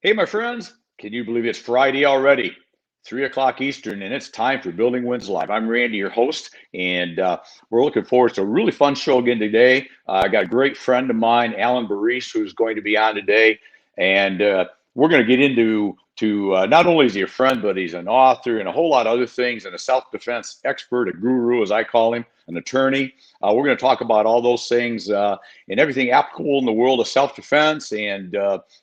Hey, my friends, can you believe it's Friday already? 3 o'clock Eastern, and it's time for Building Wins Live. I'm Randy, your host, and we're looking forward to a really fun show again today. I got a great friend of mine, Alain Burrese, who's going to be on today, and we're going to get into not only is he a friend, but he's an author and a whole lot of other things, and a self-defense expert, a guru, as I call him, an attorney. We're going to talk about all those things and everything applicable in the world of self-defense and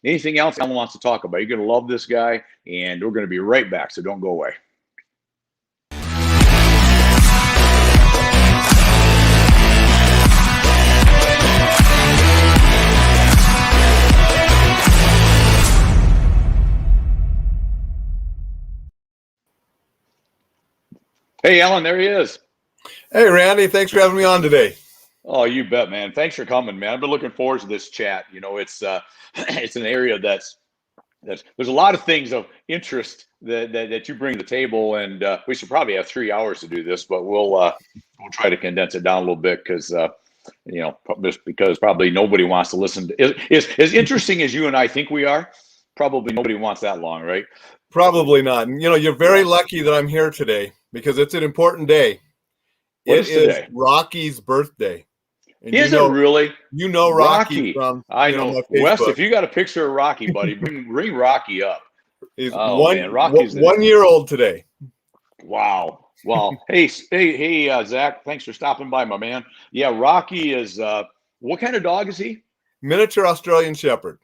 anything else Alan wants to talk about. You're going to love this guy, and we're going to be right back, so don't go away. Hey, Alan, there he is. Hey, Randy, thanks for having me on today. Oh, you bet, man. Thanks for coming, man. I've been looking forward to this chat. You know, it's it's an area that's there's a lot of things of interest that you bring to the table, and we should probably have 3 hours to do this, but we'll try to condense it down a little bit because you know, just because probably nobody wants to listen to as interesting as you and I think we are. Probably nobody wants that long, right? Probably not. And, you know, you're very lucky that I'm here today because it's an important day. It is Rocky's birthday. And is it really? You know Rocky from I know Wes. If you got a picture of Rocky, buddy, bring Rocky up. He's Rocky's 1 year old today. Wow. hey, Zach. Thanks for stopping by, my man. Yeah, Rocky is. What kind of dog is he? Miniature Australian Shepherd.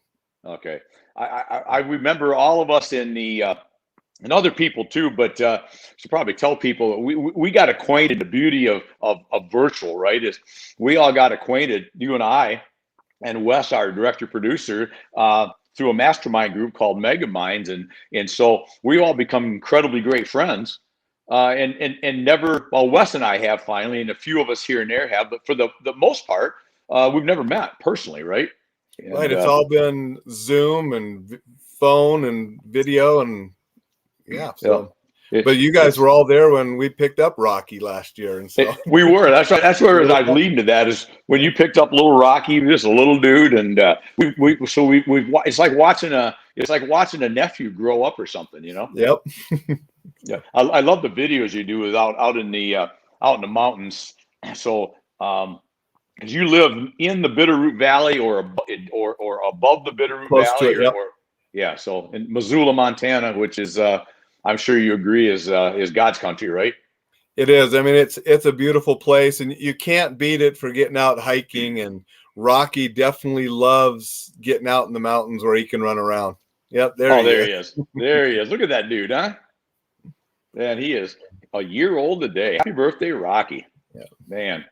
Okay. I remember all of us in the and other people too, but should probably tell people we got acquainted. The beauty of virtual, right, is we all got acquainted, you and I and Wes, our director producer, through a mastermind group called Mega Minds, and so we all become incredibly great friends. And never, well, Wes and I have finally, and a few of us here and there have, but for the most part, we've never met personally, right? And, right, it's all been Zoom and phone and video and yeah. So, but you guys were all there when we picked up Rocky last year, and so we were. That's right. That's where I was leading to. That is when you picked up little Rocky, just a little dude, and we it's like watching a nephew grow up or something, you know. Yep. Yeah, I love the videos you do out in the mountains. So. Because you live in the Bitterroot Valley or above the Bitterroot Valley, so in Missoula, Montana, which is I'm sure you agree is God's country, right? It is. I mean, it's a beautiful place, and you can't beat it for getting out hiking. And Rocky definitely loves getting out in the mountains where he can run around. Yep, there he is. There he is. Look at that dude, huh? Man, he is a year old today. Happy birthday, Rocky! Yeah, man.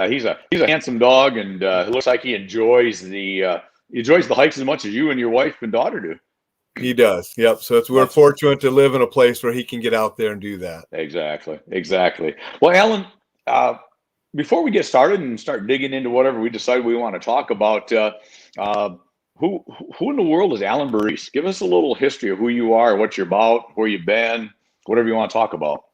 He's a handsome dog, and it looks like he enjoys the hikes as much as you and your wife and daughter do. He does. Yep. So we're fortunate to live in a place where he can get out there and do that. Exactly. Well, Alan, before we get started and start digging into whatever we decide we want to talk about, who in the world is Alain Burrese? Give us a little history of who you are, what you're about, where you've been, whatever you want to talk about.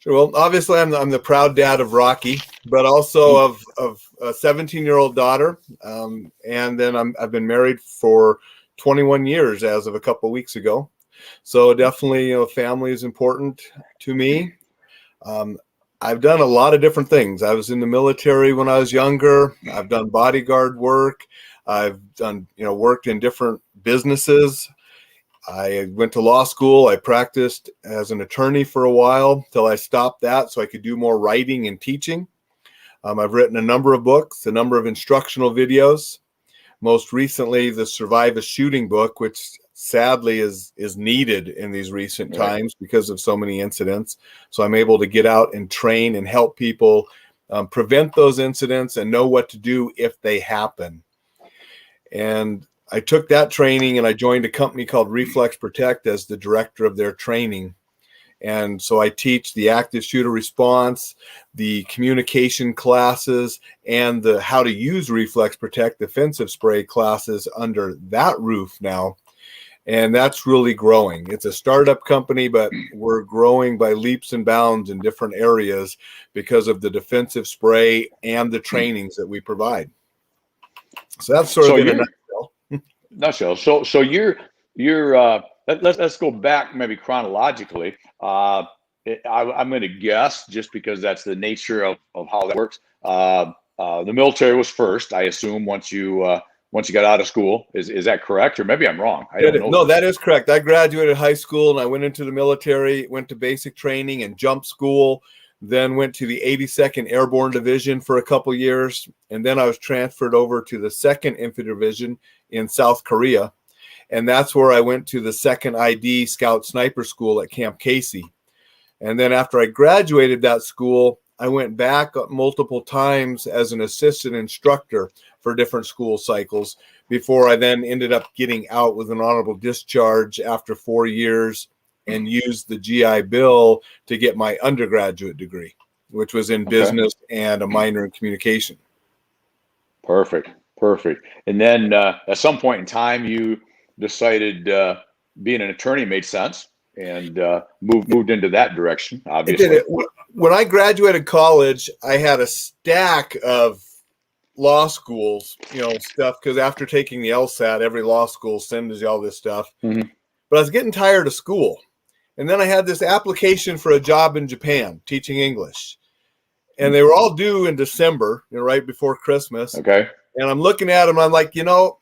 Sure. Well, obviously, I'm the proud dad of Rocky, but also of a 17-year-old daughter, and then I've been married for 21 years as of a couple of weeks ago. So definitely, you know, family is important to me. I've done a lot of different things. I was in the military when I was younger. I've done bodyguard work. I've done, you know, worked in different businesses. I went to law school. I practiced as an attorney for a while till I stopped that so I could do more writing and teaching. I've written a number of books, a number of instructional videos. Most recently, the Survive a Shooting book, which sadly is needed in these recent times because of so many incidents. So I'm able to get out and train and help people prevent those incidents and know what to do if they happen. And I took that training and I joined a company called Reflex Protect as the director of their training. And so I teach the active shooter response, the communication classes, and the how to use Reflex Protect defensive spray classes under that roof now. And that's really growing. It's a startup company, but we're growing by leaps and bounds in different areas because of the defensive spray and the trainings that we provide. So that's sort of in a nutshell. So you're let's go back maybe chronologically. I'm going to guess, just because that's the nature of how that works. The military was first, I assume, once you got out of school. Is that correct? Or maybe I'm wrong. I don't know. No, that is correct. I graduated high school and I went into the military, went to basic training and jump school, then went to the 82nd Airborne Division for a couple years. And then I was transferred over to the 2nd Infantry Division in South Korea. And that's where I went to the 2nd ID Scout Sniper School at Camp Casey. And then after I graduated that school, I went back multiple times as an assistant instructor for different school cycles before I then ended up getting out with an honorable discharge after 4 years and used the GI Bill to get my undergraduate degree, which was in business and a minor in communication. Perfect. And then at some point in time, you decided being an attorney made sense, and moved into that direction, obviously. When I graduated college, I had a stack of law schools, stuff, because after taking the LSAT, every law school sends you all this stuff. Mm-hmm. But I was getting tired of school. And then I had this application for a job in Japan teaching English. And they were all due in December, right before Christmas. Okay. And I'm looking at them, I'm like,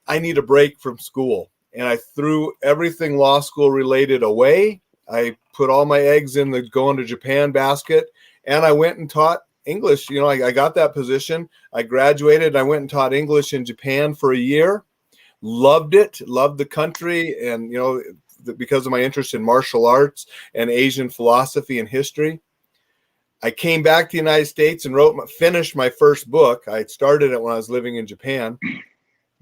I need a break from school. And I threw everything law school related away. I put all my eggs in the going to Japan basket, and I went and taught English. I got that position. I graduated. I went and taught English in Japan for a year. Loved it. Loved the country. And, because of my interest in martial arts and Asian philosophy and history, I came back to the United States and finished my first book. I started it when I was living in Japan,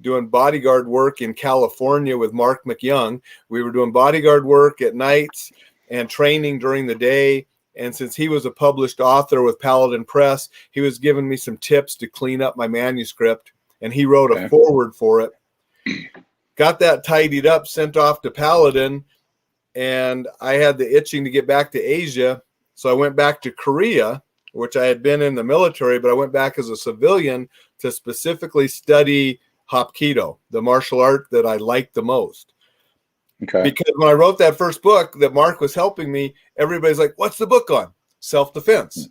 doing bodyguard work in California with Mark McYoung. We were doing bodyguard work at nights and training during the day. And since he was a published author with Paladin Press, he was giving me some tips to clean up my manuscript. And he wrote a foreword for it. Got that tidied up, sent off to Paladin. And I had the itching to get back to Asia. So I went back to Korea, which I had been in the military, but I went back as a civilian to specifically study Hapkido, the martial art that I liked the most. Okay. Because when I wrote that first book that Mark was helping me, everybody's like, what's the book on? Self-defense.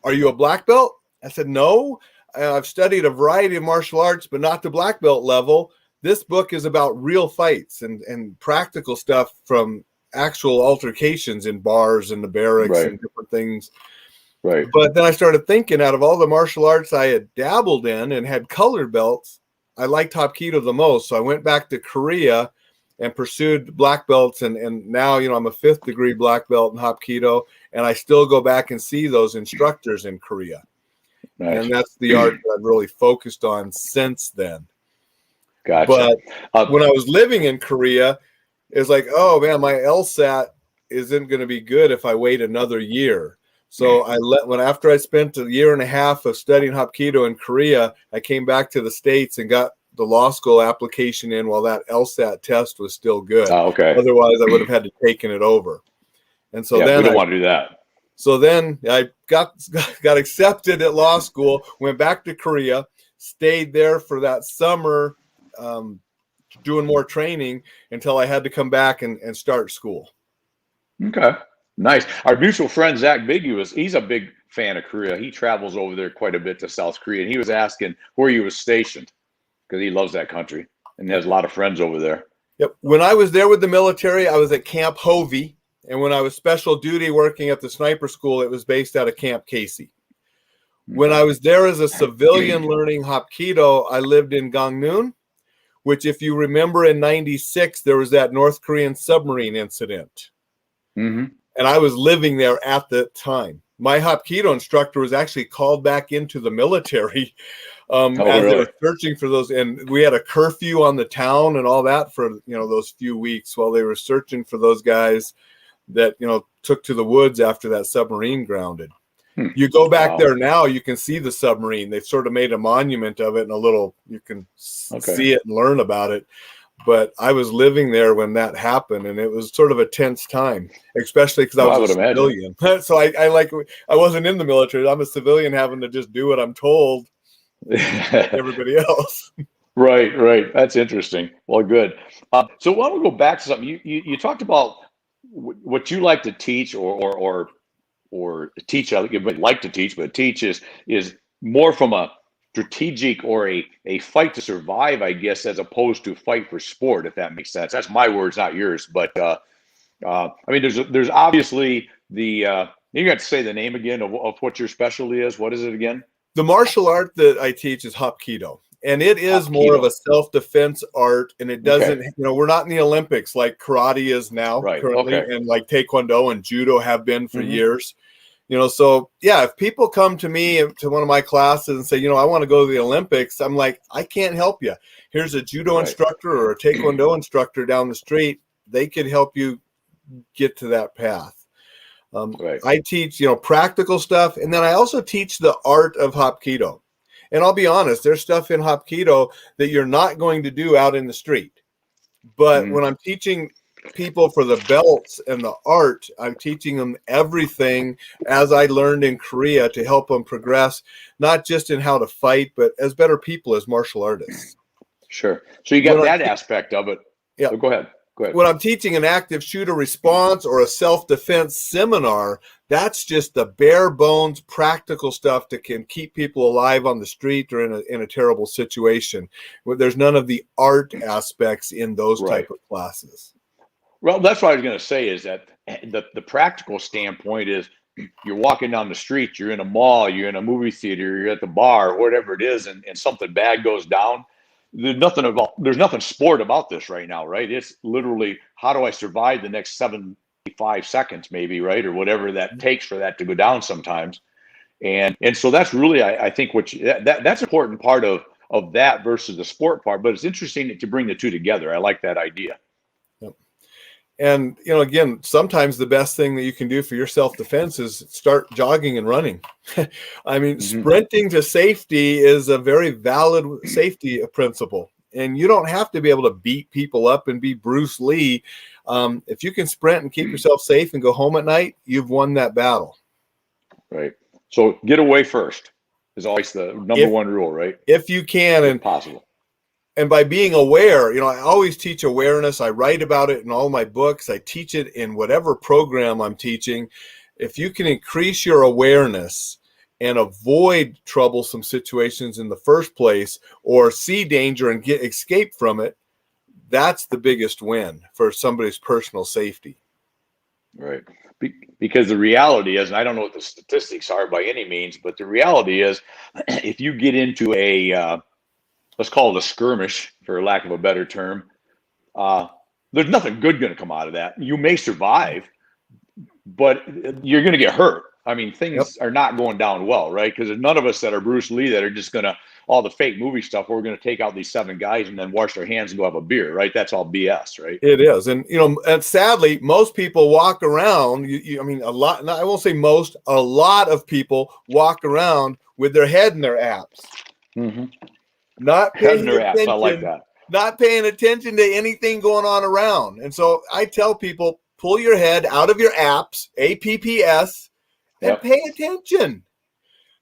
Are you a black belt? I said, no, I've studied a variety of martial arts, but not to black belt level. This book is about real fights and practical stuff from actual altercations in bars and the barracks and different things. Right. But then I started thinking, out of all the martial arts I had dabbled in and had colored belts, I liked Hapkido the most. So I went back to Korea and pursued black belts. And now, I'm a 5th degree black belt in Hapkido, and I still go back and see those instructors in Korea. Nice. And that's the art that I've really focused on since then. Gotcha. But when I was living in Korea, it's like, oh man, my LSAT isn't going to be good if I wait another year. So after I spent a year and a half of studying Hapkido in Korea, I came back to the States and got the law school application in while that LSAT test was still good. Oh, okay. Otherwise, I would have had to taken it over. And so then we don't want to do that. So then I got accepted at law school, went back to Korea, stayed there for that summer, doing more training until I had to come back and start school. Okay. Nice. Our mutual friend, Zach Biggie, he's a big fan of Korea. He travels over there quite a bit to South Korea. And he was asking where you was stationed, because he loves that country and has a lot of friends over there. Yep. When I was there with the military, I was at Camp Hovey. And when I was special duty working at the sniper school, it was based out of Camp Casey. When I was there as a civilian learning Hapkido, I lived in Gangneung, which, if you remember, in '96, there was that North Korean submarine incident. Mm-hmm. And I was living there at the time. My Hapkido instructor was actually called back into the military as they were searching for those. And we had a curfew on the town and all that for, those few weeks while they were searching for those guys that, took to the woods after that submarine grounded. You go back there now, you can see the submarine. They've sort of made a monument of it and you can see it and learn about it. But I was living there when that happened, and it was sort of a tense time, especially because I was a civilian. So I wasn't in the military. I'm a civilian having to just do what I'm told, like everybody else. Right, right. That's interesting. Well, good. So why don't we go back to something you talked about what you like to teach or teach. I would like to teach, but teach is more from a strategic or a fight to survive, I guess, as opposed to fight for sport, if that makes sense. That's my words, not yours. But I mean, there's obviously the you got to say the name again of what your specialty is. What is it again? The martial art that I teach is Hapkido, and it is more of Hapkido. a self-defense art, and it Okay. doesn't, we're not in the Olympics like karate is now Right. currently, Okay. and like taekwondo and judo have been for Hmm. years. So yeah, if people come to me to one of my classes and say, I want to go to the Olympics, I'm like, I can't help you. Here's a judo Right. instructor or a taekwondo instructor down the street. They could help you get to that path. Right. I teach, practical stuff, and then I also teach the art of Hapkido. And I'll be honest, there's stuff in Hapkido that you're not going to do out in the street. But Hmm. when I'm teaching people for the belts and the art, I'm teaching them everything as I learned in Korea to help them progress, not just in how to fight, but as better people, as martial artists. Sure. So you When got I that aspect of it. yeah, Oh, go ahead. Go ahead. when I'm teaching an active shooter response or a self-defense seminar, that's just the bare bones practical stuff that can keep people alive on the street or in a terrible situation. There's none of the art aspects in those Right. type of classes. Well, that's what I was going to say is that the practical standpoint is you're walking down the street, you're in a mall, you're in a movie theater, you're at the bar, whatever it is, and something bad goes down. There's nothing sport about this right now, right? It's literally how do I survive the next 75 seconds, maybe, right? Or whatever that takes for that to go down sometimes. And so that's really, I think, that's an important part of that versus the sport part. But it's interesting to bring the two together. I like that idea. Yep. And, again, sometimes the best thing that you can do for your self-defense is start jogging and running. I mean, Hmm. sprinting to safety is a very valid safety principle. And you don't have to be able to beat people up and be Bruce Lee. If you can sprint and keep yourself safe and go home at night, you've won that battle. Right. So get away first is always the number If one rule, right? if you can, If possible. and by being aware, I always teach awareness. I write about it in all my books. I teach it in whatever program I'm teaching. If you can increase your awareness and avoid troublesome situations in the first place, or see danger and escape from it, that's the biggest win for somebody's personal safety. Right. Because the reality is, and I don't know what the statistics are by any means, but the reality is if you get into let's call it a skirmish, for lack of a better term, uh, there's nothing good going to come out of that. You may survive, but you're going to get hurt. I mean, Yep. things are not going down well, right? Because there's none of us that are Bruce Lee that are just going to, all the fake movie stuff, we're going to take out these 7 guys and then wash their hands and go have a beer, right? That's all BS, right? It is. And, and sadly, most people walk around, I mean, a lot, I won't say most, a lot of people walk around with their head in their apps. Mm-hmm. Not Head in paying their apps. I like attention, that. not paying attention to anything going on around. And so I tell people, pull your head out of your apps, APPS, and Yep. pay attention.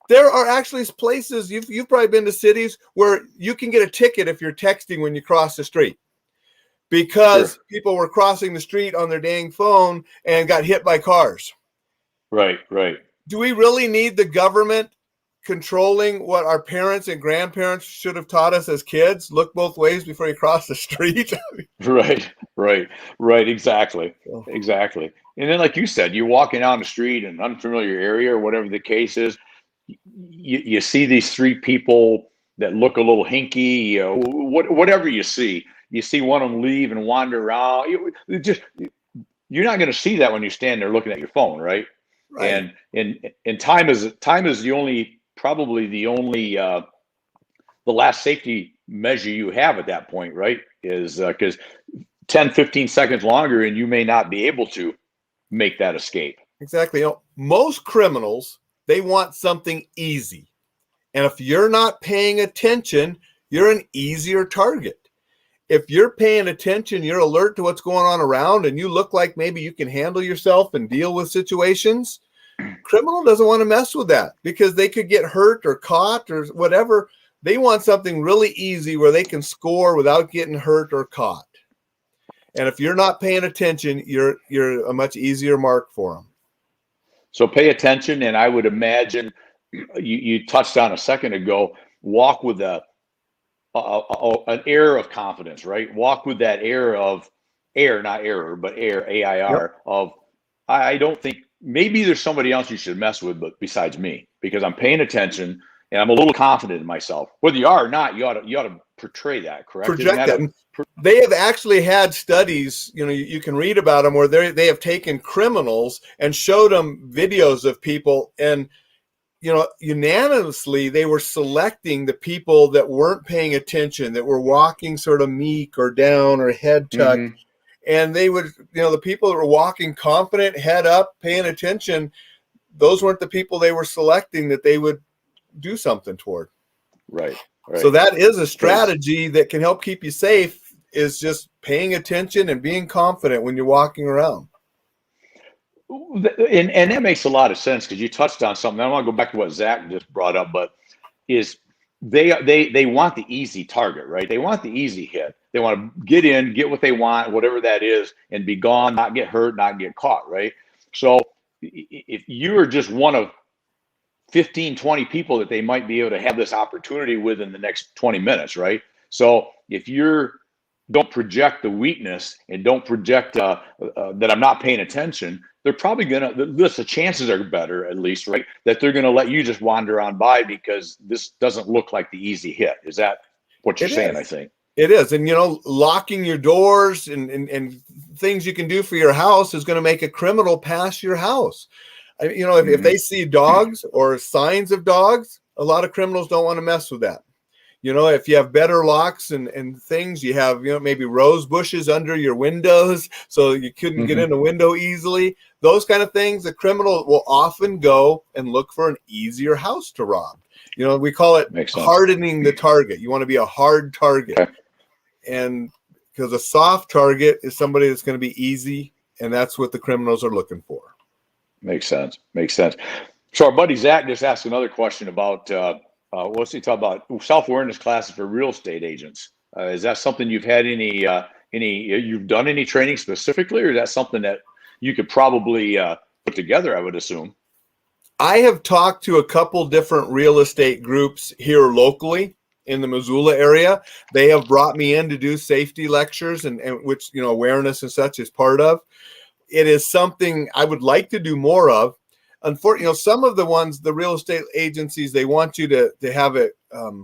There are actually places, you've probably been to cities where you can get a ticket if you're texting when you cross the street, because Sure. people were crossing the street on their dang phone and got hit by cars. Right, right. Do we really need the government controlling what our parents and grandparents should have taught us as kids? Look both ways before you cross the street. Right. Exactly. Exactly. And then, like you said, you're walking down the street in an unfamiliar area or whatever the case is. You see these 3 people that look a little hinky, whatever you see one of them leave and wander around. You're not going to see that when you stand there looking at your phone, right? Right. And time is probably the only the last safety measure you have at that point, right? Is because 10, 15 seconds longer and you may not be able to make that escape. Exactly. Most criminals, they want something easy. And if you're not paying attention, you're an easier target. If you're paying attention, you're alert to what's going on around, and you look like maybe you can handle yourself and deal with situations, criminal doesn't want to mess with that because they could get hurt or caught or whatever. They want something really easy where they can score without getting hurt or caught. And if you're not paying attention, you're a much easier mark for them. So pay attention, and I would imagine you touched on a second ago, walk with an air of confidence, right? Walk with that air of not error, but air, AIR, Yep. of I don't think maybe there's somebody else you should mess with, but besides me, because I'm paying attention and I'm a little confident in myself. Whether you are or not, you ought to portray that, correct? Project that. They have actually had studies, you can read about them, where they have taken criminals and showed them videos of people, and unanimously they were selecting the people that weren't paying attention, that were walking sort of meek or down or head tucked. Mm-hmm. And they would, the people that were walking confident, head up, paying attention, those weren't the people they were selecting that they would do something toward. Right. So that is a strategy that can help keep you safe, is just paying attention and being confident when you're walking around. And that makes a lot of sense, because you touched on something. I want to go back to what Zach just brought up, but is they want the easy target, right? They want the easy hit. They want to get in, get what they want, whatever that is, and be gone, not get hurt, not get caught, right? So if you're just one of 15, 20 people that they might be able to have this opportunity with in the next 20 minutes, right? So if don't project the weakness and don't project that I'm not paying attention, they're probably the chances are better, at least, right, that they're going to let you just wander on by, because this doesn't look like the easy hit. Is that what you're saying? I think it is. And, locking your doors and things you can do for your house is going to make a criminal pass your house. If they see dogs or signs of dogs, a lot of criminals don't want to mess with that. If you have better locks and things, you have, maybe rose bushes under your windows so you couldn't get in a window easily. Those kind of things, the criminal will often go and look for an easier house to rob. We call it hardening the target. You want to be a hard target. Okay. And because a soft target is somebody that's going to be easy, and that's what the criminals are looking for. Makes sense. So our buddy Zach just asked another question about what's he talking about? Self-awareness classes for real estate agents. Is that something you've had you've done any training specifically, or is that something that you could probably put together, I would assume? I have talked to a couple different real estate groups here locally in the Missoula area. They have brought me in to do safety lectures, and which, awareness and such is part of. It is something I would like to do more of. Unfortunately, some of the real estate agencies, they want you to have it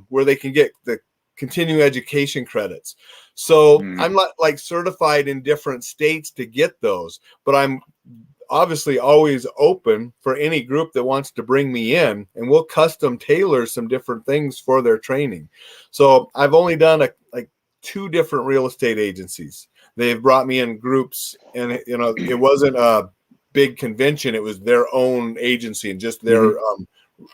where they can get the continuing education credits. So I'm not like certified in different states to get those, but I'm obviously always open for any group that wants to bring me in, and we'll custom tailor some different things for their training. So I've only done like 2 different real estate agencies. They've brought me in groups, and it wasn't a big convention. It was their own agency and just their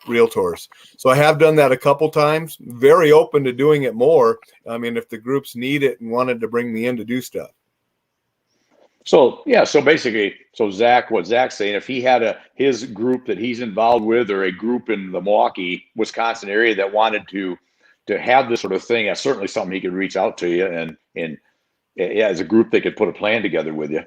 realtors. So I have done that a couple times. Very open to doing it more. I mean, if the groups need it and wanted to bring me in to do stuff. So basically, Zach, what Zach's saying, if he had his group that he's involved with, or a group in the Milwaukee, Wisconsin area that wanted to have this sort of thing, that's certainly something he could reach out to you, and as a group they could put a plan together with you.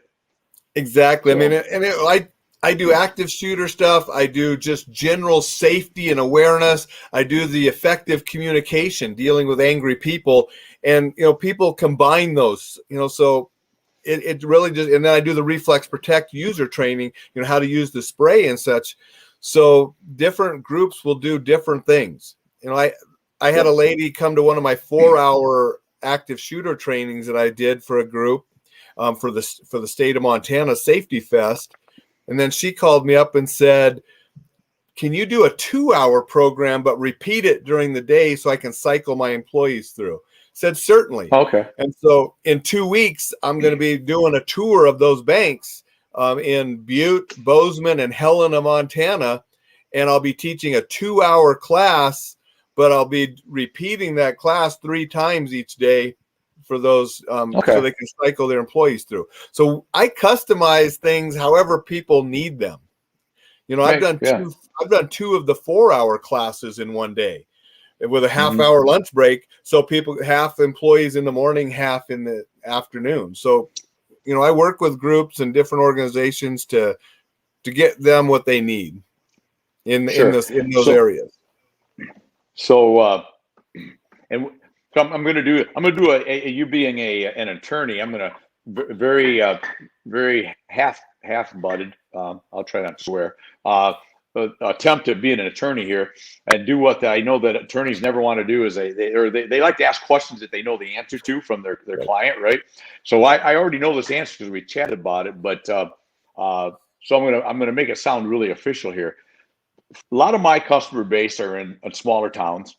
Exactly. So, I mean, I do active shooter stuff. I do just general safety and awareness. I do the effective communication, dealing with angry people, and people combine those. So it really just, and then I do the Reflex Protect user training. How to use the spray and such. So different groups will do different things. I had a lady come to one of my 4-hour active shooter trainings that I did for a group for the state of Montana Safety Fest. And then she called me up and said, can you do a 2-hour program, but repeat it during the day so I can cycle my employees through? Said, certainly. Okay. And so in 2 weeks, I'm going to be doing a tour of those banks in Butte, Bozeman, and Helena, Montana. And I'll be teaching a 2-hour class, but I'll be repeating that class 3 times each day for those so they can cycle their employees through. So I customize things however people need them. I've done 2 of the 4-hour classes in one day. with a half-hour lunch break. So people, half employees in the morning, half in the afternoon. So, I work with groups and different organizations to get them what they need in those areas. So, and so I'm going to do a you being an attorney. I'm going to very half-butted. I'll try not to swear. Attempt at being an attorney here and do what I know that attorneys never want to do is they like to ask questions that they know the answer to from their client, right? So I already know this answer because we chatted about it, but so I'm gonna make it sound really official here. A lot of my customer base are in smaller towns,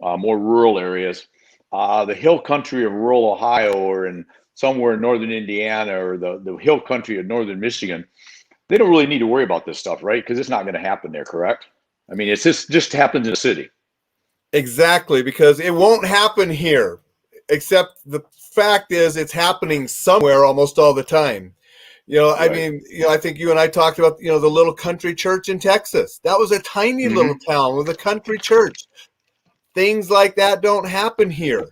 more rural areas. The hill country of rural Ohio or in somewhere in northern Indiana or the hill country of northern Michigan, they don't really need to worry about this stuff, right? Because it's not going to happen there, correct? I mean, it's just happens in the city. Exactly, because it won't happen here, except the fact is it's happening somewhere almost all the time. Right. I mean, I think you and I talked about, the little country church in Texas. That was a tiny little town with a country church. Things like that don't happen here.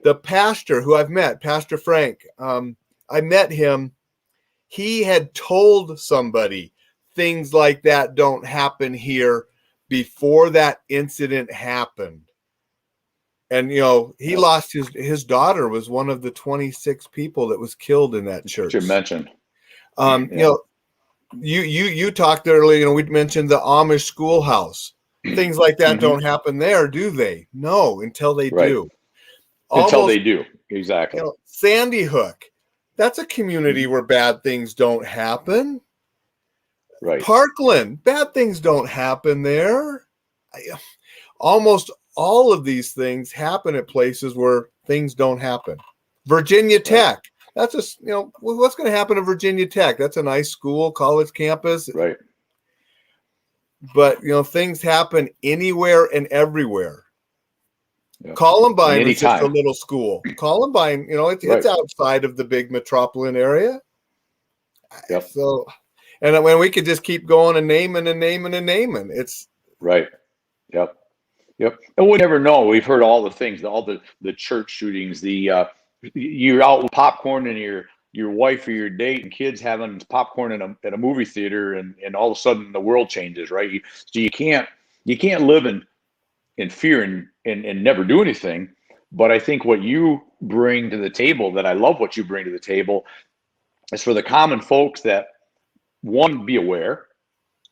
The pastor who I've met, Pastor Frank, I met him. He had told somebody things like that don't happen here before that incident happened. And, he lost his daughter was one of the 26 people that was killed in that church. You mentioned. You talked earlier, we mentioned the Amish schoolhouse. Things like that don't happen there, do they? No, until they do. Until they do. Exactly. Sandy Hook. That's a community where bad things don't happen. Right. Parkland, bad things don't happen there. Almost all of these things happen at places where things don't happen. Virginia Tech. That's what's going to happen to Virginia Tech? That's a nice school, college campus. Right. But, things happen anywhere and everywhere. Yep. Columbine is just a little school. Columbine, it's outside of the big metropolitan area. Yep. So, and when we could just keep going and naming, it's right. Yep. And we never know. We've heard all the things, all the church shootings, you're out with popcorn and your wife or your date and kids having popcorn in a movie theater, and all of a sudden the world changes, right? So you can't live in fear and never do anything. But I think what you bring to the table, that I love what you bring to the table, is for the common folks that, one, be aware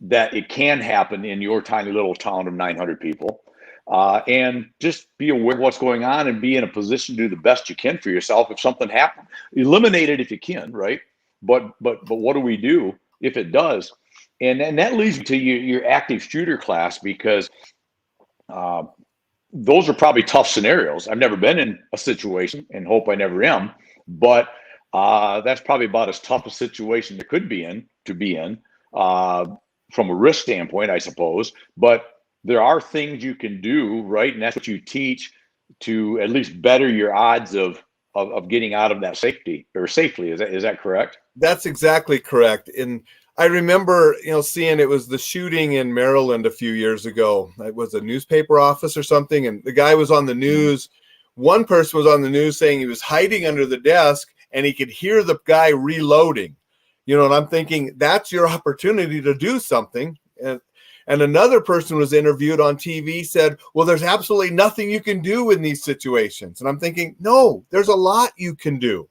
that it can happen in your tiny little town of 900 people, and just be aware of what's going on and be in a position to do the best you can for yourself if something happens. Eliminate it if you can, right? But what do we do if it does? And that leads me to your active shooter class, because those are probably tough scenarios. I've never been in a situation and hope I never am, but that's probably about as tough a situation there could be in from a risk standpoint, I suppose. But there are things you can do, right? And that's what you teach to at least better your odds of getting out of that safely. Is that correct? That's exactly correct. And I remember, seeing it was the shooting in Maryland a few years ago. It was a newspaper office or something, and the guy was on the news. One person was on the news saying he was hiding under the desk and he could hear the guy reloading. And I'm thinking, that's your opportunity to do something. And another person was interviewed on TV, said, well, there's absolutely nothing you can do in these situations. And I'm thinking, no, there's a lot you can do.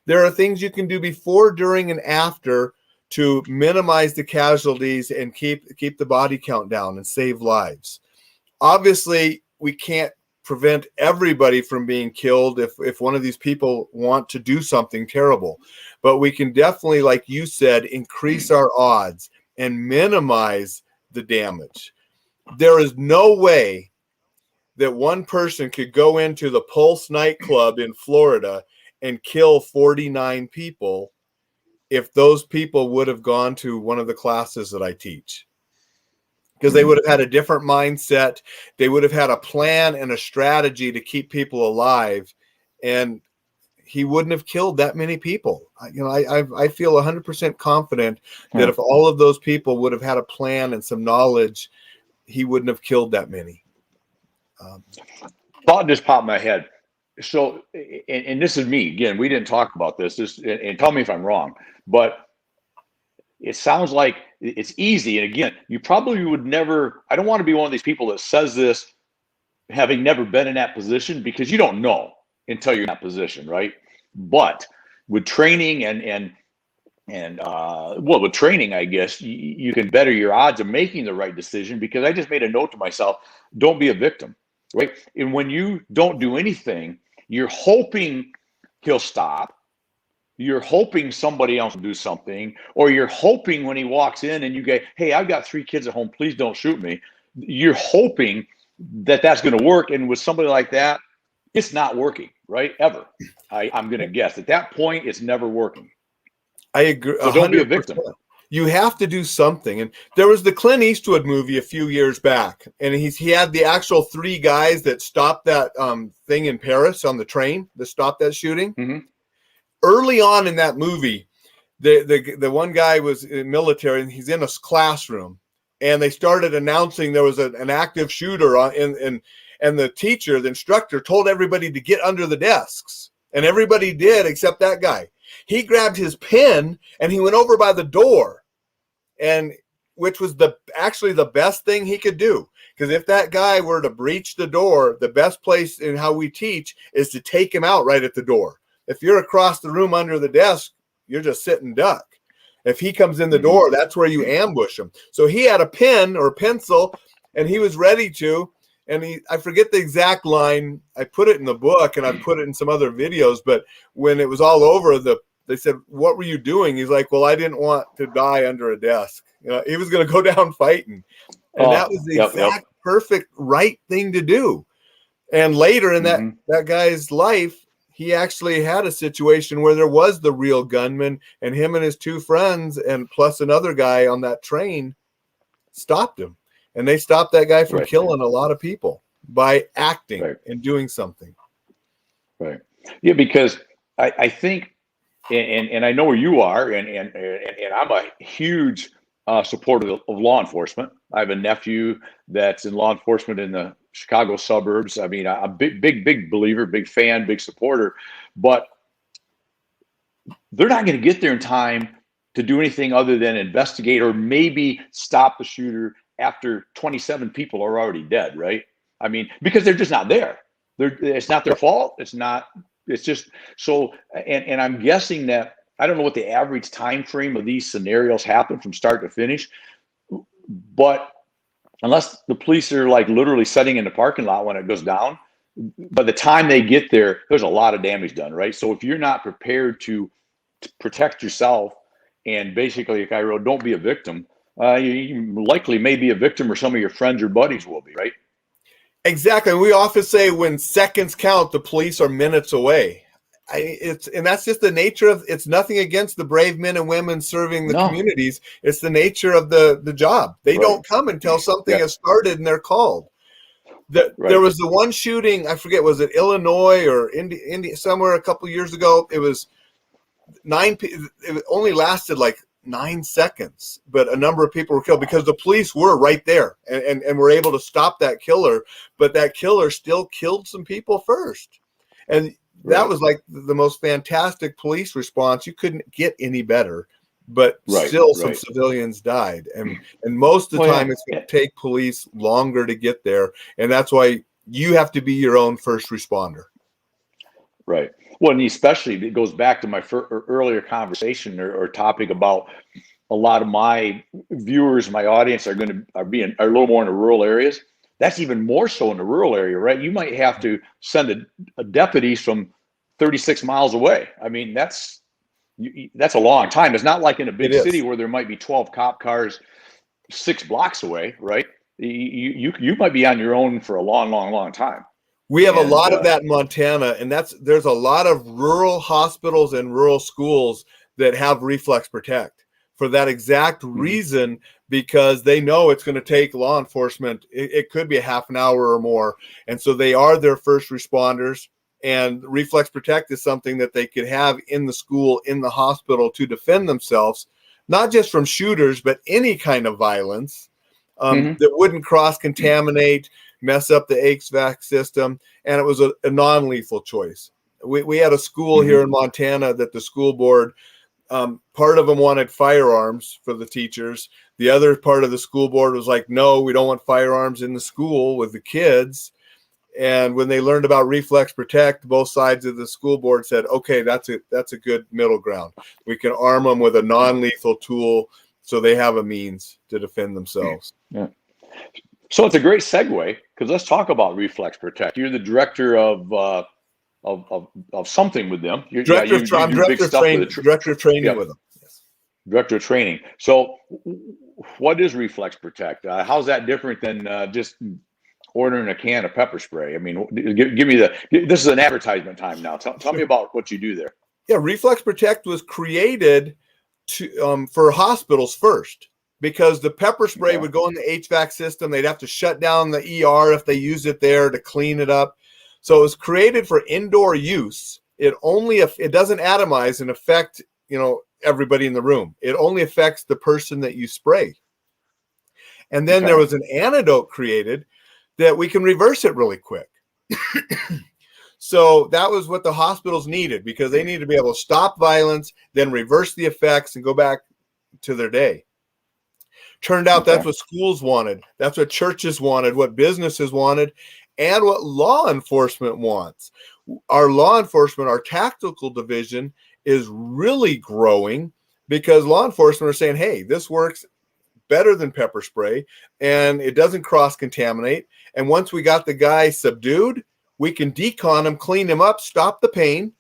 There are things you can do before, during, and after to minimize the casualties and keep the body count down and save lives. Obviously, we can't prevent everybody from being killed if one of these people want to do something terrible. But we can definitely, like you said, increase our odds and minimize the damage. There is no way that one person could go into the Pulse nightclub in Florida and kill 49 people if those people would have gone to one of the classes that I teach. Because they would have had a different mindset. They would have had a plan and a strategy to keep people alive. And he wouldn't have killed that many people. I feel 100% confident that if all of those people would have had a plan and some knowledge, he wouldn't have killed that many. Thought just popped in my head. So, and this is me again. We didn't talk about this. And tell me if I'm wrong, but it sounds like it's easy. And again, you probably would never. I don't want to be one of these people that says this, having never been in that position, because you don't know until you're in that position, right? But with training and with training, I guess you can better your odds of making the right decision, because I just made a note to myself: don't be a victim, right? And when you don't do anything, you're hoping he'll stop. You're hoping somebody else will do something, or you're hoping when he walks in and you go, "Hey, I've got 3 kids at home. Please don't shoot me." You're hoping that that's going to work. And with somebody like that, it's not working, right? Ever. I'm going to guess at that point, it's never working. I agree. So don't be a victim. You have to do something. And there was the Clint Eastwood movie a few years back, and he had the actual 3 guys that stopped that thing in Paris on the train, that stopped that shooting. Mm-hmm. Early on in that movie, the one guy was in military, and he's in a classroom, and they started announcing there was an active shooter and the teacher, the instructor, told everybody to get under the desks, and everybody did except that guy. He grabbed his pen and he went over by the door, and which was actually the best thing he could do, because if that guy were to breach the door, the best place in how we teach is to take him out right at the door. If you're across the room under the desk, you're just sitting duck. If he comes in the door, that's where you ambush him. So he had a pen or a pencil, and he was ready to, and I forget the exact line. I put it in the book, and I put it in some other videos, but when it was all over, they said, "What were you doing?" He's like, "Well, I didn't want to die under a desk." He was going to go down fighting. And that was the exact perfect right thing to do. And later in that guy's life, he actually had a situation where there was the real gunman, and him and his 2 friends and plus another guy on that train stopped him. And they stopped that guy from killing a lot of people by acting and doing something. Right. Yeah, because I think, and I know where you are, and I'm a huge supporter of law enforcement. I have a nephew that's in law enforcement in the Chicago suburbs. I mean, I'm a big believer, big fan, big supporter, but they're not going to get there in time to do anything other than investigate or maybe stop the shooter after 27 people are already dead, right? I mean, because they're just not there. It's not their fault. It's just so, and I'm guessing that, I don't know what the average time frame of these scenarios happen from start to finish, but unless the police are like literally sitting in the parking lot when it goes down, by the time they get there, there's a lot of damage done, right? So if you're not prepared to protect yourself, and basically, like I wrote, don't be a victim, you likely may be a victim, or some of your friends or buddies will be, right? Exactly. We often say when seconds count, the police are minutes away. And that's just the nature of, it's nothing against the brave men and women serving the communities. It's the nature of the job. They don't come until something has started and they're called. There was the one shooting, I forget, was it Illinois or India, somewhere a couple of years ago? It was it only lasted like 9 seconds, but a number of people were killed because the police were right there and were able to stop that killer, but that killer still killed some people first. And that was like the most fantastic police response. You couldn't get any better, but still some civilians died. And most of the time it's going to take police longer to get there. And that's why you have to be your own first responder. Right. Well, and especially it goes back to my earlier conversation or topic about a lot of my viewers, my audience are a little more in the rural areas. That's even more so in the rural area, right? You might have to send a deputies from 36 miles away. I mean, that's a long time. It's not like in a big city where there might be 12 cop cars 6 blocks away, right? You might be on your own for a long time. We have a lot of that in Montana, and there's a lot of rural hospitals and rural schools that have Reflex Protect for that exact reason, because they know it's going to take law enforcement. It could be a half an hour or more. And so they are their first responders, and Reflex Protect is something that they could have in the school, in the hospital to defend themselves, not just from shooters, but any kind of violence that wouldn't cross-contaminate, mess up the HVAC system, and it was a non-lethal choice. We had a school here in Montana that the school board, part of them wanted firearms for the teachers. The other part of the school board was like, no, we don't want firearms in the school with the kids. And when they learned about Reflex Protect, both sides of the school board said, okay, that's a good middle ground. We can arm them with a non-lethal tool so they have a means to defend themselves. Yeah. So it's a great segue, because let's talk about Reflex Protect. You're the director of something with them. I'm director of training with them. Yes. Director of training. So what is Reflex Protect? How's that different than just ordering a can of pepper spray? I mean, give me this is an advertisement time now. Tell me about what you do there. Yeah, Reflex Protect was created for hospitals first, because the pepper spray would go in the HVAC system. They'd have to shut down the ER if they used it there to clean it up. So it was created for indoor use. It doesn't atomize and affect, everybody in the room. It only affects the person that you spray. And then there was an antidote created that we can reverse it really quick. So that was what the hospitals needed, because they needed to be able to stop violence, then reverse the effects and go back to their day. Turned out that's what schools wanted. That's what churches wanted, what businesses wanted, and what law enforcement wants. Our law enforcement, our tactical division, is really growing, because law enforcement are saying, hey, this works better than pepper spray, and it doesn't cross-contaminate. And once we got the guy subdued, we can decon him, clean him up, stop the pain,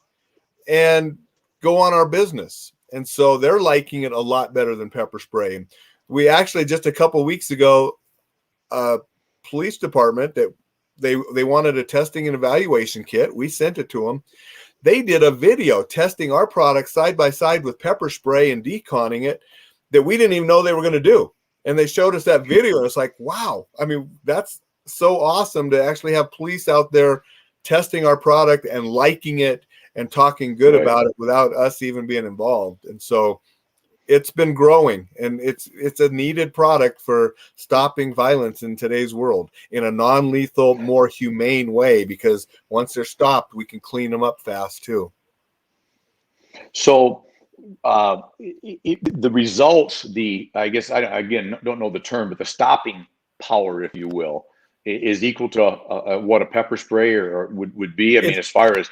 and go on our business. And so they're liking it a lot better than pepper spray. We actually, just a couple weeks ago, police department that they wanted a testing and evaluation kit. We sent it to them. They did a video testing our product side by side with pepper spray and deconning it that we didn't even know they were going to do. And they showed us that video, and it's like, wow. I mean, that's so awesome to actually have police out there testing our product and liking it and talking good about it without us even being involved. And so it's been growing, and it's a needed product for stopping violence in today's world in a non-lethal, more humane way, because once they're stopped, we can clean them up fast too. So the results, I guess I don't know the term, but the stopping power, if you will, is equal to what a pepper spray or would be. I mean, as far as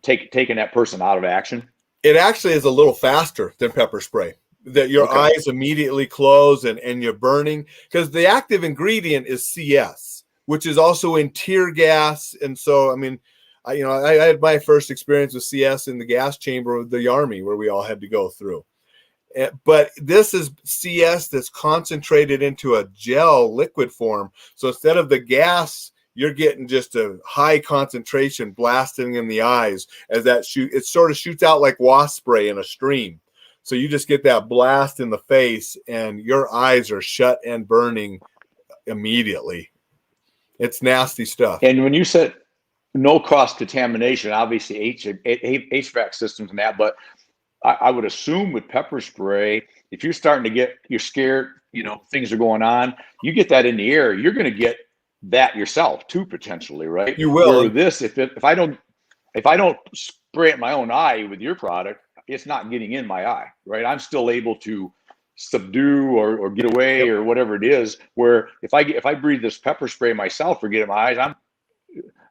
taking that person out of action. It actually is a little faster than pepper spray. That your eyes immediately close and you're burning, because the active ingredient is CS, which is also in tear gas. And so, I mean, I had my first experience with CS in the gas chamber of the Army, where we all had to go through. But this is CS that's concentrated into a gel liquid form. So instead of the gas, you're getting just a high concentration blasting in the eyes as it sort of shoots out like wasp spray in a stream. So you just get that blast in the face, and your eyes are shut and burning immediately. It's nasty stuff. And when you said no cross-contamination, obviously HVAC systems and that, but I would assume with pepper spray, if you're you're scared, things are going on, you get that in the air, you're going to get that yourself too, potentially, right? You will. Where this, if I don't spray it in my own eye with your product, it's not getting in my eye, right? I'm still able to subdue or get away or whatever it is. Where if I breathe this pepper spray myself or get in my eyes,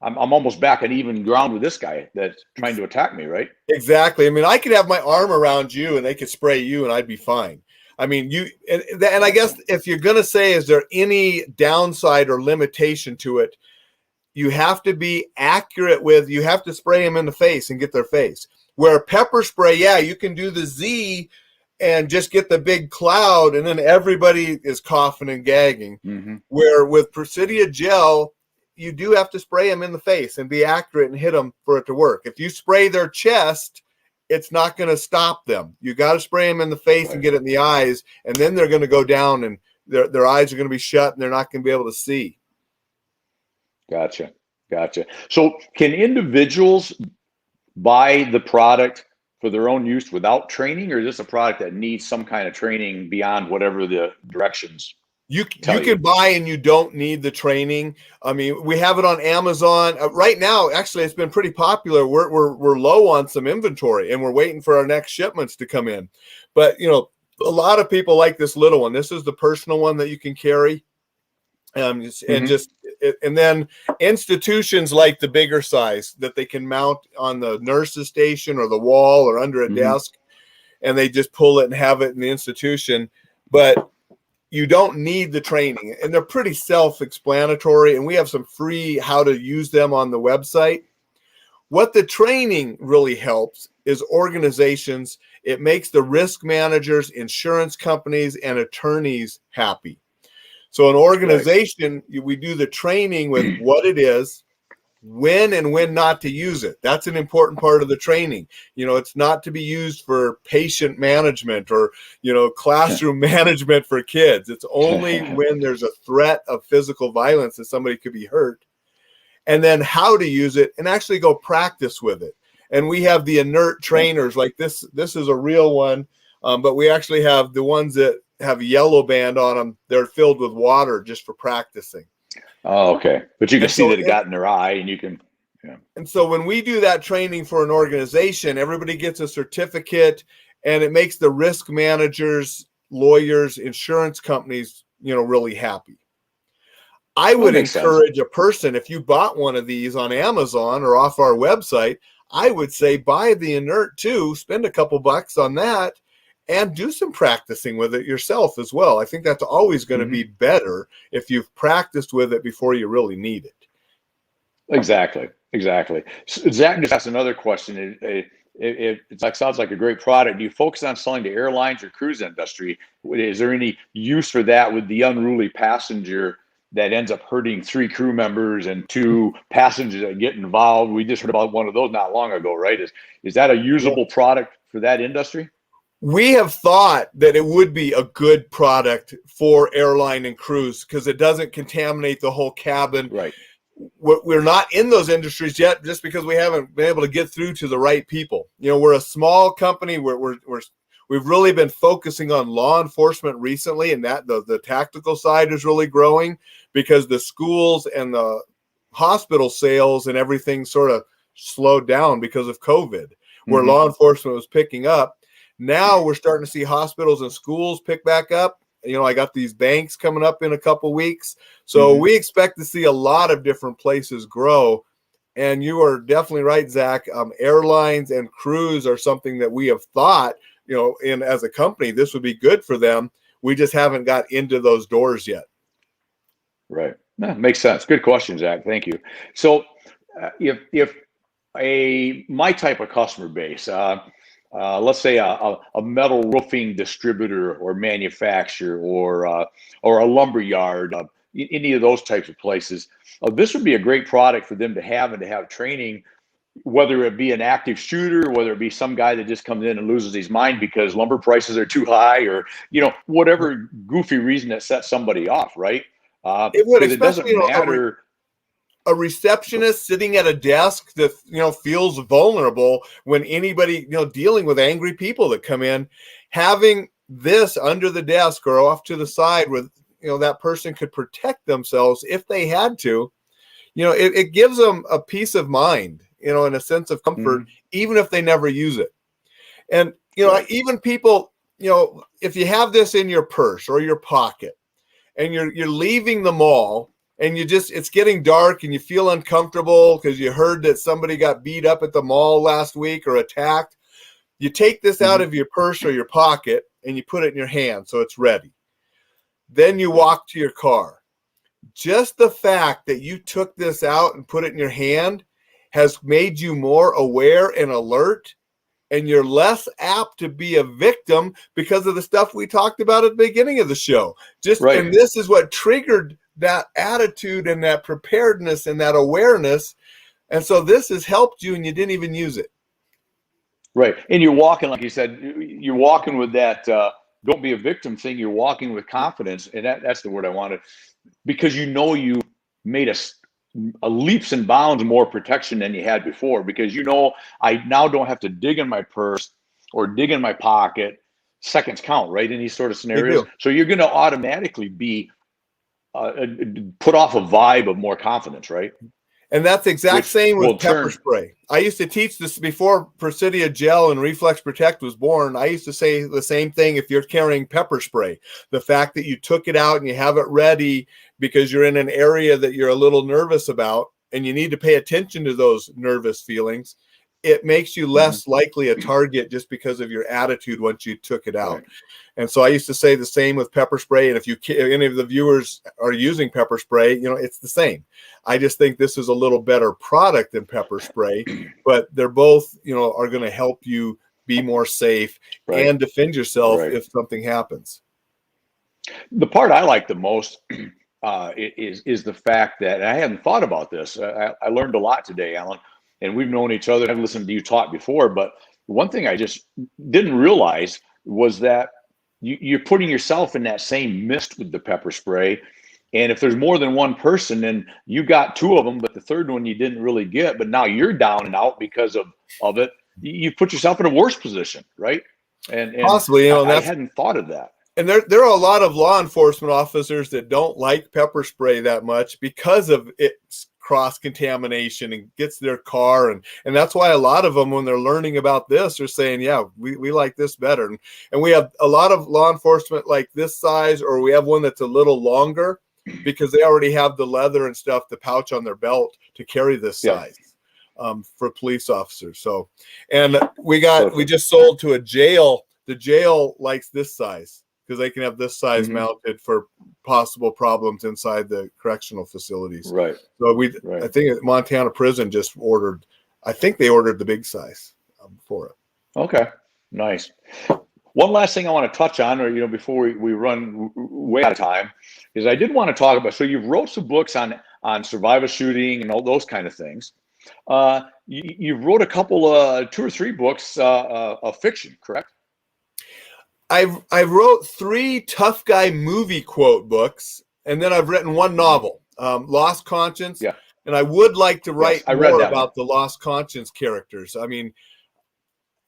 I'm almost back on even ground with this guy that's trying to attack me, right? Exactly. I mean, I could have my arm around you and they could spray you and I'd be fine. I mean, and I guess if you're going to say, is there any downside or limitation to it? You have to be accurate you have to spray them in the face and get their face. Where pepper spray, you can do the Z and just get the big cloud, and then everybody is coughing and gagging. Mm-hmm. Where with Presidia gel, you do have to spray them in the face and be accurate and hit them for it to work. If you spray their chest, it's not going to stop them. You got to spray them in the face and get it in the eyes, and then they're going to go down, and their eyes are going to be shut, and they're not going to be able to see. Gotcha. So can individuals buy the product for their own use without training, or is this a product that needs some kind of training beyond whatever the directions? You can buy and you don't need the training. I mean, we have it on Amazon right now. Actually, it's been pretty popular. We're low on some inventory, and we're waiting for our next shipments to come in. But you know, a lot of people like this little one. This is the personal one that you can carry, and then institutions like the bigger size that they can mount on the nurse's station or the wall or under a desk, and they just pull it and have it in the institution. But you don't need the training, and they're pretty self-explanatory, and we have some free how to use them on the website. What the training really helps is organizations. It makes the risk managers, insurance companies, and attorneys happy. So an organization, we do the training with what it is, when and when not to use it. That's an important part of the training. You know, it's not to be used for patient management or, you know, classroom management for kids. It's only when there's a threat of physical violence that somebody could be hurt. And then how to use it and actually go practice with it. And we have the inert trainers like this. This is a real one, but we actually have the ones that have a yellow band on them. They're filled with water just for practicing. Oh, okay. But you can see that it got in their eye, and you can. Yeah. And so when we do that training for an organization, everybody gets a certificate, and it makes the risk managers, lawyers, insurance companies, you know, really happy. I would encourage a person, if you bought one of these on Amazon or off our website, I would say buy the inert too, spend a couple bucks on that, and do some practicing with it yourself as well. I think that's always going to be better if you've practiced with it before you really need it. Exactly. So Zach just asked another question. It sounds like a great product. Do you focus on selling to airlines or cruise industry? Is there any use for that with the unruly passenger that ends up hurting 3 crew members and 2 passengers that get involved? We just heard about one of those not long ago, right? Is that a usable product for that industry? We have thought that it would be a good product for airline and cruise because it doesn't contaminate the whole cabin. Right. We're not in those industries yet just because we haven't been able to get through to the right people. You know, we're a small company. We've really been focusing on law enforcement recently, and that the tactical side is really growing because the schools and the hospital sales and everything sort of slowed down because of COVID, where law enforcement was picking up. Now we're starting to see hospitals and schools pick back up. You know, I got these banks coming up in a couple weeks. So we expect to see a lot of different places grow. And you are definitely right, Zach. Airlines and cruise are something that we have thought, you know, as a company, this would be good for them. We just haven't got into those doors yet. Right. No, makes sense. Good question, Zach. Thank you. So if my type of customer base, let's say a metal roofing distributor or manufacturer or a lumber yard, any of those types of places, this would be a great product for them to have and to have training, whether it be an active shooter, whether it be some guy that just comes in and loses his mind because lumber prices are too high, or, you know, whatever goofy reason that sets somebody off, right? It would, it doesn't matter. A receptionist sitting at a desk that, you know, feels vulnerable when anybody, you know, dealing with angry people that come in, having this under the desk or off to the side with, you know, that person could protect themselves if they had to, you know, it gives them a peace of mind, you know, and a sense of comfort, even if they never use it. And, you know, even people, you know, if you have this in your purse or your pocket and you're leaving the mall, and it's getting dark and you feel uncomfortable because you heard that somebody got beat up at the mall last week or attacked. You take this out of your purse or your pocket and you put it in your hand so it's ready. Then you walk to your car. Just the fact that you took this out and put it in your hand has made you more aware and alert, and you're less apt to be a victim because of the stuff we talked about at the beginning of the show. And this is what triggered that attitude and that preparedness and that awareness. And so this has helped you and you didn't even use it. Right. And you're walking, like you said, you're walking with that don't be a victim thing. You're walking with confidence. And that's the word I wanted, because you know you made a leaps and bounds more protection than you had before, because, you know, I now don't have to dig in my purse or dig in my pocket. Seconds count, right, in these sort of scenarios. So you're going to automatically be put off a vibe of more confidence, right? And that's the exact same with pepper turn. spray. I used to teach this before Presidia Gel and Reflex Protect was born. I used to say the same thing if you're carrying pepper spray. The fact that you took it out and you have it ready because you're in an area that you're a little nervous about and you need to pay attention to those nervous feelings, it makes you less likely a target just because of your attitude once you took it out. Right. And so I used to say the same with pepper spray. And if any of the viewers are using pepper spray, it's the same. I just think this is a little better product than pepper spray, but they're both, are going to help you be more safe and defend yourself if something happens. The part I like the most is the fact that, and I hadn't thought about this. I learned a lot today, Alan, and we've known each other. I've listened to you talk before, but one thing I just didn't realize was that you're putting yourself in that same mist with the pepper spray. And if there's more than one person, then you got two of them, but the third one you didn't really get, but now you're down and out because of it. You put yourself in a worse position, right? And possibly, I hadn't thought of that. And there are a lot of law enforcement officers that don't like pepper spray that much because of its cross-contamination and gets their car. And that's why a lot of them, when they're learning about this, are saying, yeah, we like this better. And we have a lot of law enforcement like this size, or we have one that's a little longer because they already have the leather and stuff, the pouch on their belt to carry this size for police officers. So, and we just sold to a jail. The jail likes this size, because they can have this size mounted for possible problems inside the correctional facilities. Right. So I think Montana Prison just ordered, I think they ordered the big size for it. Okay, nice. One last thing I want to touch on, or before we run way out of time, is I did want to talk about. So you've wrote some books on survival shooting and all those kind of things. You wrote a couple, 2 or 3 books of fiction, correct? I wrote 3 tough guy movie quote books, and then I've written 1 novel, Lost Conscience. Yeah. And I would like to write more about the Lost Conscience characters. I mean,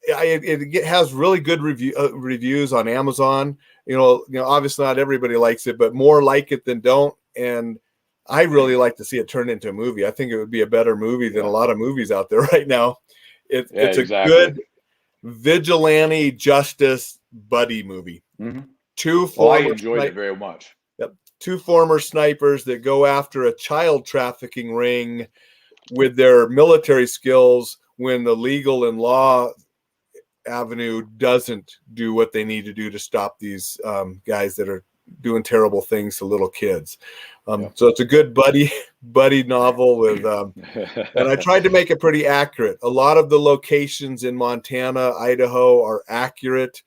it has really good reviews on Amazon. Obviously not everybody likes it, but more like it than don't. And I really like to see it turn into a movie. I think it would be a better movie than a lot of movies out there right now. It's exactly. A good vigilante justice buddy movie. I enjoyed it very much. Yep. 2 former snipers that go after a child trafficking ring with their military skills when the legal and law avenue doesn't do what they need to do to stop these guys that are doing terrible things to little kids. So it's a good buddy novel with, and I tried to make it pretty accurate. A lot of the locations in Montana, Idaho are accurate.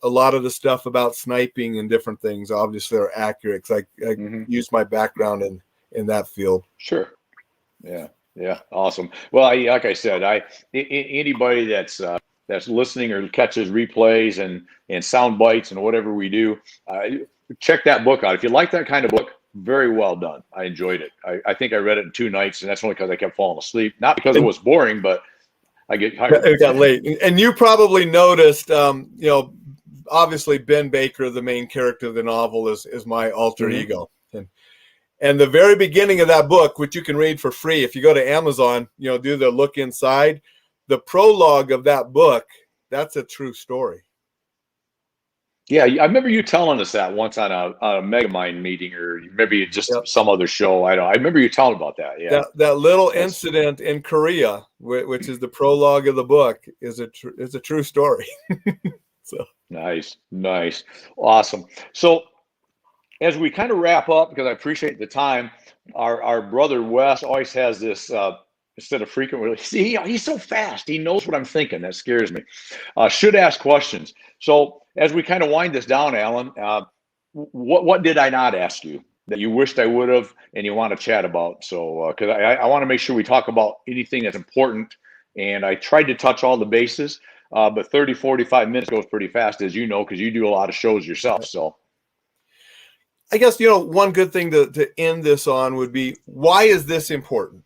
A lot of the stuff about sniping and different things obviously are accurate, because I used my background in that field. Sure. Yeah. Awesome. Well, like I said, anybody that's listening or catches replays and sound bites and whatever we do, check that book out. If you like that kind of book, very well done. I enjoyed it. I think I read it in 2 nights, and that's only because I kept falling asleep. Not because it was boring, but I get tired. It got late. And you probably noticed, obviously Ben Baker, the main character of the novel, is my alter ego. And the very beginning of that book, which you can read for free if you go to Amazon, do the look inside, the prologue of that book, that's a true story. Yeah, I remember you telling us that once on a Megamind meeting, or maybe just some other show. I remember you telling about that. Yeah, that little incident in Korea, which is the prologue of the book, is a true story. So nice, awesome. So as we kind of wrap up, because I appreciate the time, our brother Wes always has this. Instead of frequently, see, he's so fast. He knows what I'm thinking. That scares me. Should ask questions. So as we kind of wind this down, Alan, what did I not ask you that you wished I would have and you want to chat about? So because I want to make sure we talk about anything that's important. And I tried to touch all the bases, but 30, 45 minutes goes pretty fast, as you know, because you do a lot of shows yourself. So I guess, one good thing to end this on would be, why is this important?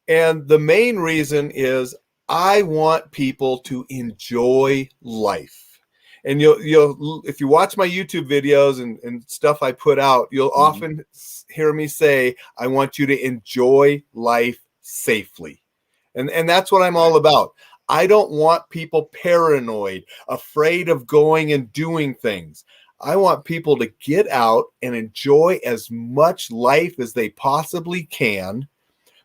And the main reason is I want people to enjoy life. And you'll if you watch my YouTube videos and stuff I put out, you'll often hear me say, I want you to enjoy life safely. And that's what I'm all about. I don't want people paranoid, afraid of going and doing things. I want people to get out and enjoy as much life as they possibly can.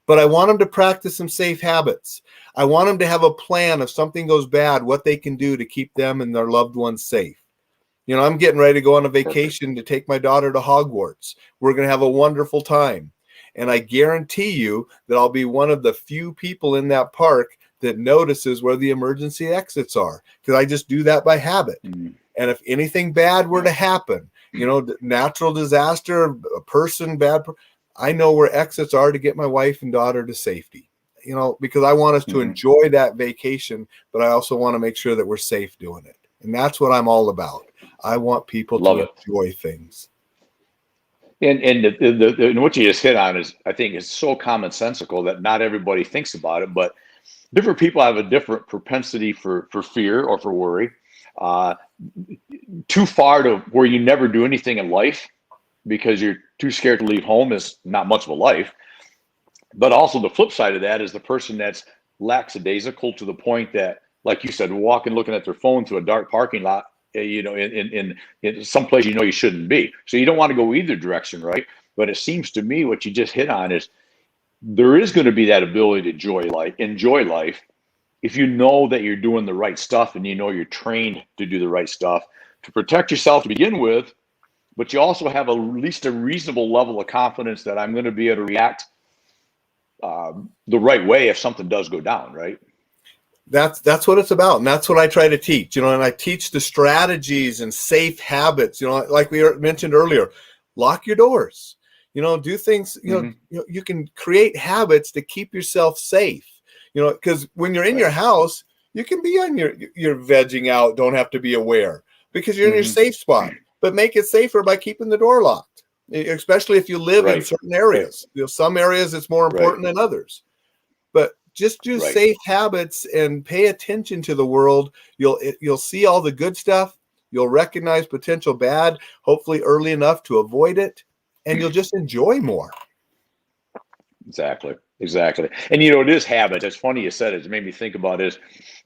But I want them to practice some safe habits. I want them to have a plan if something goes bad, what they can do to keep them and their loved ones safe. You know, I'm getting ready to go on a vacation to take my daughter to Hogwarts. We're going to have a wonderful time. And I guarantee you that I'll be one of the few people in that park that notices where the emergency exits are, because I just do that by habit. And if anything bad were to happen, you know, natural disaster, a person, I know where exits are to get my wife and daughter to safety, you know, because I want us to enjoy that vacation, but I also want to make sure that we're safe doing it. And that's what I'm all about. I want people to enjoy things. And what you just hit on is, I think, is so commonsensical that not everybody thinks about it, but different people have a different propensity for fear or for worry. Too far to where you never do anything in life because you're too scared to leave home is not much of a life. But also the flip side of that is the person that's lackadaisical to the point that, like you said, walking, looking at their phone to a dark parking lot, you know, in some place you know you shouldn't be. So you don't want to go either direction, right? But it seems to me what you just hit on is there is going to be that ability to enjoy life if you know that you're doing the right stuff and you know you're trained to do the right stuff to protect yourself to begin with, but you also have at least a reasonable level of confidence that I'm going to be able to react the right way if something does go down, right? That's what it's about, and that's what I try to teach, you know. And I teach the strategies and safe habits, you know, like we mentioned earlier. Lock your doors, you know, do things, you know, you can create habits to keep yourself safe, you know, because when you're in your house, you can be on your vegging out, don't have to be aware because you're in your safe spot. But make it safer by keeping the door locked, especially if you live in certain areas. You know, some areas it's more important than others. But just do safe habits and pay attention to the world. You'll see all the good stuff. You'll recognize potential bad, hopefully early enough to avoid it, and you'll just enjoy more. Exactly. And, you know, it is habits. It's funny you said it. It made me think about is,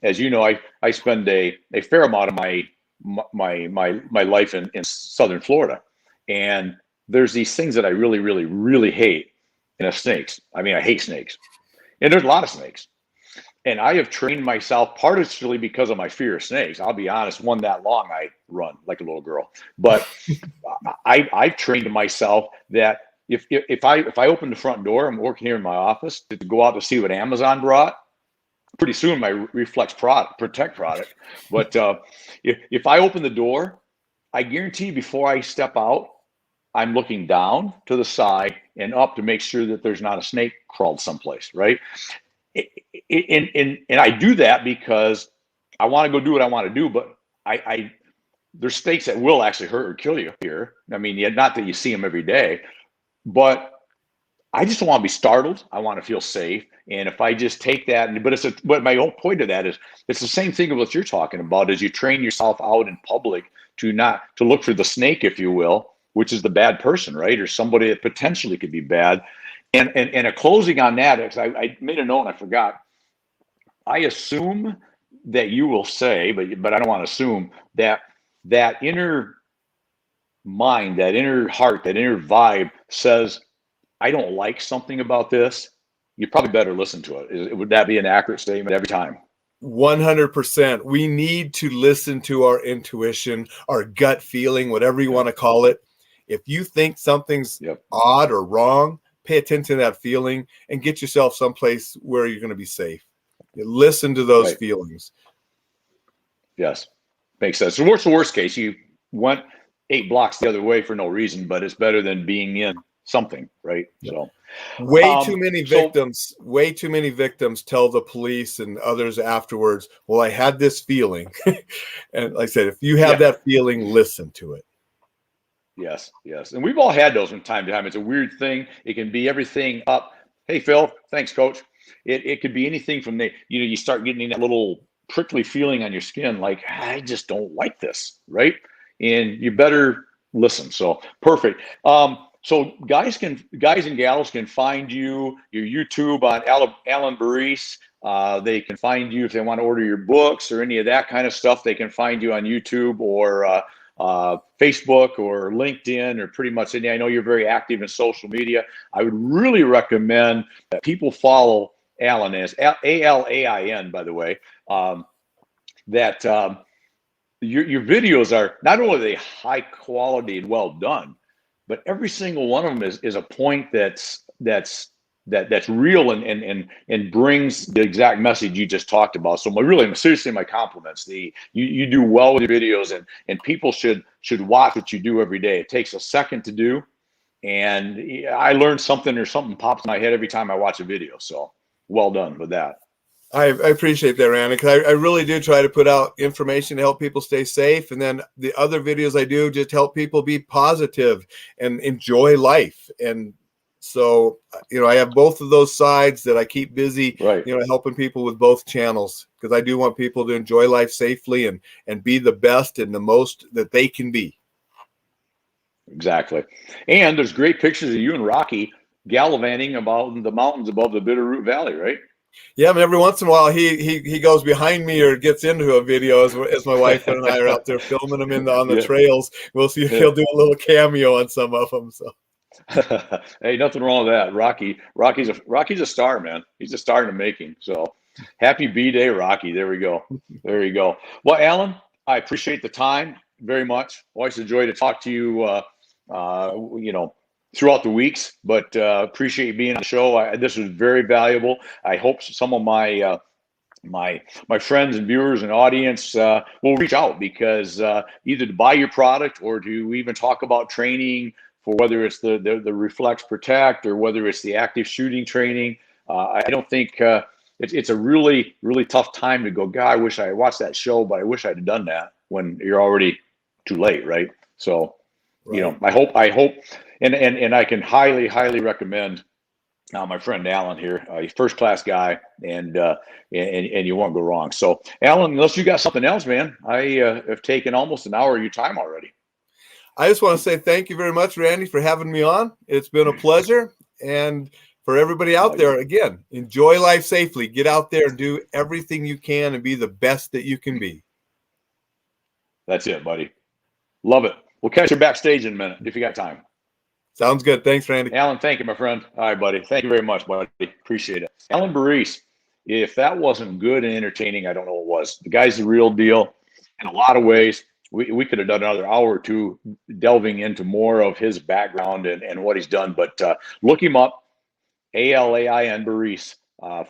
as you know, I spend a fair amount of my life in Southern Florida. And there's these things that I really, really, really hate. And snakes. I mean, I hate snakes. And there's a lot of snakes. And I have trained myself partially because of my fear of snakes. I'll be honest, one that long, I run like a little girl. But I've trained myself that if I open the front door, I'm working here in my office, to go out to see what Amazon brought, pretty soon my reflex protect product. But if I open the door, I guarantee before I step out, I'm looking down to the side and up to make sure that there's not a snake crawled someplace, right? And I do that because I want to go do what I want to do, but there's snakes that will actually hurt or kill you here. I mean, not that you see them every day, but I just don't want to be startled. I want to feel safe. And if I just take that, but my whole point of that is it's the same thing of what you're talking about, is you train yourself out in public to look for the snake, if you will, which is the bad person, right? Or somebody that potentially could be bad. And a closing on that, because I made a note and I forgot. I assume that you will say, but I don't want to assume that inner mind, that inner heart, that inner vibe says, I don't like something about this. You probably better listen to it. Would that be an accurate statement every time? 100%. We need to listen to our intuition, our gut feeling, whatever you want to call it. If you think something's odd or wrong, pay attention to that feeling and get yourself someplace where you're going to be safe. You listen to those feelings. Yes, makes sense. So what's the worst case? You went 8 blocks the other way for no reason, but it's better than being in something, right? So way too many victims tell the police and others afterwards, well, I had this feeling. And like I said, if you have that feeling, listen to it. Yes. And we've all had those from time to time. It's a weird thing. It can be everything up. Hey, Phil, thanks, coach. It could be anything from you start getting that little prickly feeling on your skin, like I just don't like this, right? And you better listen. So perfect. So guys and gals can find you your YouTube on Alain Burrese. They can find you if they want to order your books or any of that kind of stuff. They can find you on YouTube or Facebook or LinkedIn or pretty much any. I know you're very active in social media. I would really recommend that people follow Alain as Alain, by the way. That your videos are not only they high quality and well done, but every single one of them is a point that's real and brings the exact message you just talked about. So seriously, my compliments. You do well with your videos, and people should watch what you do every day. It takes a second to do, and I learn something or something pops in my head every time I watch a video. So well done with that. I appreciate that, Randy, because I really do try to put out information to help people stay safe. And then the other videos I do just help people be positive and enjoy life. And so, I have both of those sides that I keep busy, right. Helping people with both channels, because I do want people to enjoy life safely and be the best and the most that they can be. Exactly. And there's great pictures of you and Rocky gallivanting about the mountains above the Bitterroot Valley, right? Yeah, but every once in a while he goes behind me or gets into a video as my wife and I are out there filming him on the trails. We'll see if he'll do a little cameo on some of them. So, hey, nothing wrong with that. Rocky's a star, man. He's a star in the making. So, happy B-Day, Rocky. There we go. There you go. Well, Alain, I appreciate the time very much. Always a joy to talk to you. Throughout the weeks, but appreciate you being on the show. This was very valuable. I hope some of my my friends and viewers and audience will reach out, because either to buy your product or to even talk about training for whether it's the Reflex Protect or whether it's the active shooting training. I don't think it's a really tough time to go, God, I wish I watched that show, but I wish I'd have done that, when you're already too late, right? So, right. I hope. And I can highly recommend my friend Alain here. He's first class guy, and you won't go wrong. So, Alain, unless you got something else, man, I have taken almost an hour of your time already. I just want to say thank you very much, Randy, for having me on. It's been a pleasure. And for everybody out there, again, enjoy life safely. Get out there and do everything you can and be the best that you can be. That's it, buddy. Love it. We'll catch you backstage in a minute if you got time. Sounds good. Thanks, Randy. Alain, thank you, my friend. All right, buddy. Thank you very much, buddy. Appreciate it. Alain Burrese, if that wasn't good and entertaining, I don't know what was. The guy's the real deal in a lot of ways. We could have done another hour or two delving into more of his background and what he's done. But look him up, Alain Burrese.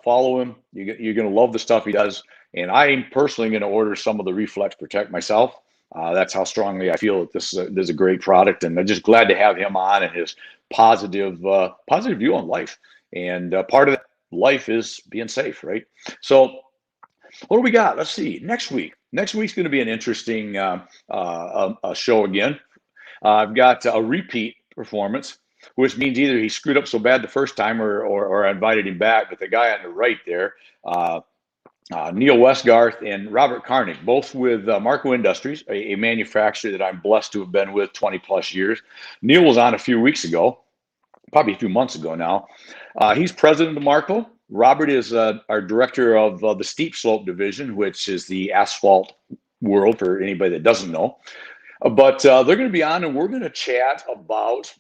Follow him. You're going to love the stuff he does. And I'm personally going to order some of the Reflex Protect myself. That's how strongly I feel that this is a great product, and I'm just glad to have him on and his positive view on life. And part of that life is being safe, right? So, what do we got? Let's see. Next week's going to be an interesting show again. I've got a repeat performance, which means either he screwed up so bad the first time or I invited him back. But the guy on the right there. Neil Westgarth and Robert Carnick, both with Marco Industries, a manufacturer that I'm blessed to have been with 20 plus years. Neil was on a few weeks ago, probably a few months ago now. He's president of Marco. Robert is our director of the Steep Slope division, which is the asphalt world for anybody that doesn't know. But they're going to be on, and we're going to chat about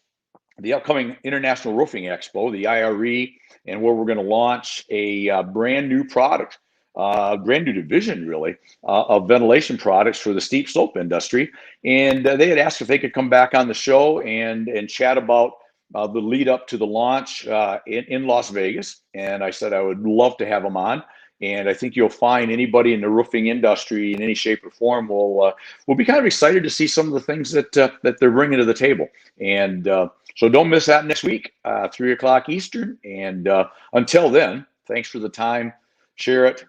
the upcoming International Roofing Expo, the IRE, and where we're going to launch a brand new product. Brand new division, really, of ventilation products for the steep slope industry. And they had asked if they could come back on the show and chat about the lead up to the launch in Las Vegas. And I said I would love to have them on. And I think you'll find anybody in the roofing industry in any shape or form will be kind of excited to see some of the things that they're bringing to the table. And so don't miss that next week, 3 o'clock Eastern. And until then, thanks for the time. Share it.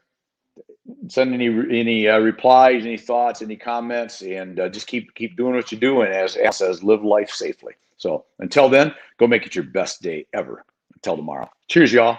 Send any replies, any thoughts, any comments, and just keep doing what you're doing. As Al says, live life safely. So until then, go make it your best day ever. Until tomorrow. Cheers, y'all.